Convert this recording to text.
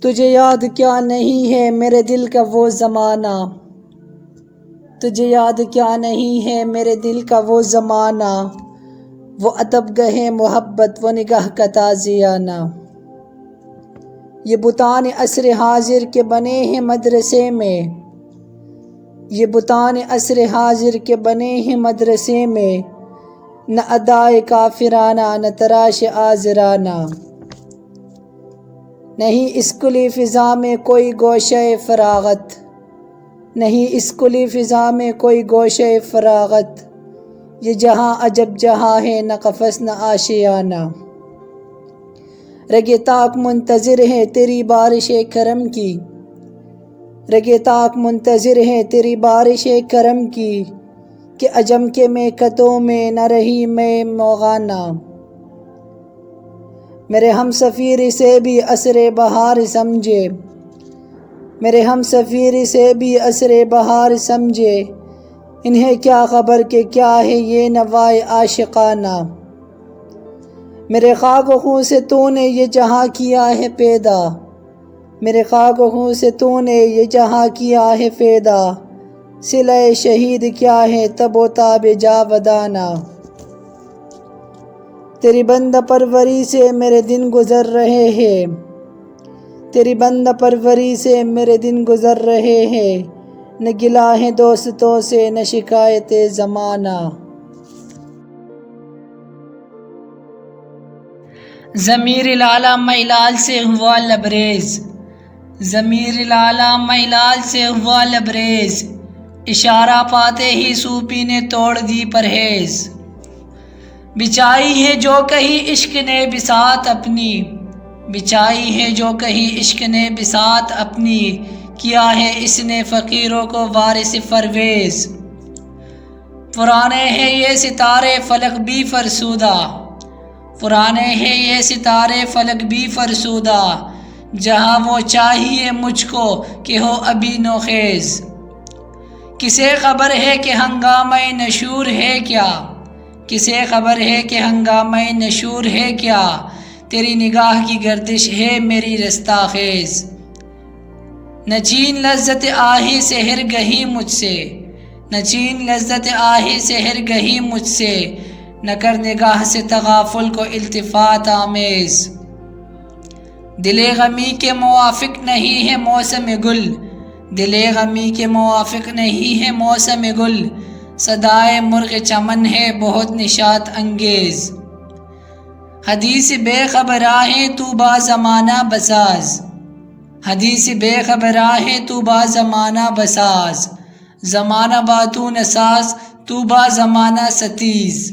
تجھے یاد کیا نہیں ہے میرے دل کا وہ زمانہ، تجھے یاد کیا نہیں ہے میرے دل کا وہ زمانہ، وہ ادب گہے محبت وہ نگاہ کا تازیانہ۔ یہ بتان عصر حاضر کے بنے ہیں مدرسے میں، یہ بتان عصر حاضر کے بنے ہیں مدرسے میں، نہ ادائے کافرانہ نہ تراش آزرانہ۔ نہیں اس کھلی فضا میں کوئی گوشہ فراغت، نہیں اس کھلی فضا میں کوئی گوشہ فراغت، یہ جہاں عجب جہاں ہے نہ قفس نہ آشیانہ۔ رگ طاق منتظر ہے تیری بارش کرم کی، رگ طاق منتظر ہے تیری بارش کرم کی، کہ عجم کے میکتوں میں نہ رہی میں مغانہ۔ میرے ہم سفیر سے بھی عصر بہار سمجھے، میرے ہم سفیر سے بھی عصر بہار سمجھے، انہیں کیا خبر کہ کیا ہے یہ نوائے عاشقانہ۔ میرے خاک و خون سے تو نے یہ جہاں کیا ہے پیدا، میرے خاک و خون سے تو نے یہ جہاں کیا ہے پیدا، صلہ شہید کیا ہے تب و تاب جاودانہ۔ تیری بندہ پروری سے میرے دن گزر رہے ہیں، تیری بندہ پروری سے میرے دن گزر رہے ہیں، نہ گلہ ہے دوستوں سے نہ شکایت زمانہ۔ ضمیر لالہ میلال سے ہوا لبریز، ضمیر لالہ میلال سے ہوا لبریز، اشارہ پاتے ہی صوفی نے توڑ دی پرہیز۔ بچھائی ہے جو کہیں عشق نے بساط اپنی، بچھائی ہے جو کہیں عشق نے بساط اپنی، کیا ہے اس نے فقیروں کو وارث پرویز۔ پرانے ہیں یہ ستارے فلک بھی فرسودہ، پرانے ہیں یہ ستارے فلک بھی فرسودہ، جہاں وہ چاہیے مجھ کو کہ ہو ابھی نوخیز۔ کسے خبر ہے کہ ہنگامہ نشور ہے کیا، کسے خبر ہے کہ ہنگامہ نشور ہے کیا، تیری نگاہ کی گردش ہے میری رستہ خیز۔ نہ چھین لذت آہی سحر گہی مجھ سے، نہ چھین لذت آہی سحر گہی مجھ سے، نہ کر نگاہ سے تغافل کو التفات آمیز۔ دل غمی کے موافق نہیں ہے موسم گل، دل غمی کے موافق نہیں ہے موسم گل، صدائے مرغ چمن ہے بہت نشاط انگیز۔ حدیث بے خبراہیں تو با زمانہ بساز، حدیث بے خبراہیں تو با زمانہ بساز، زمانہ با تو نساز تو با زمانہ ستیز۔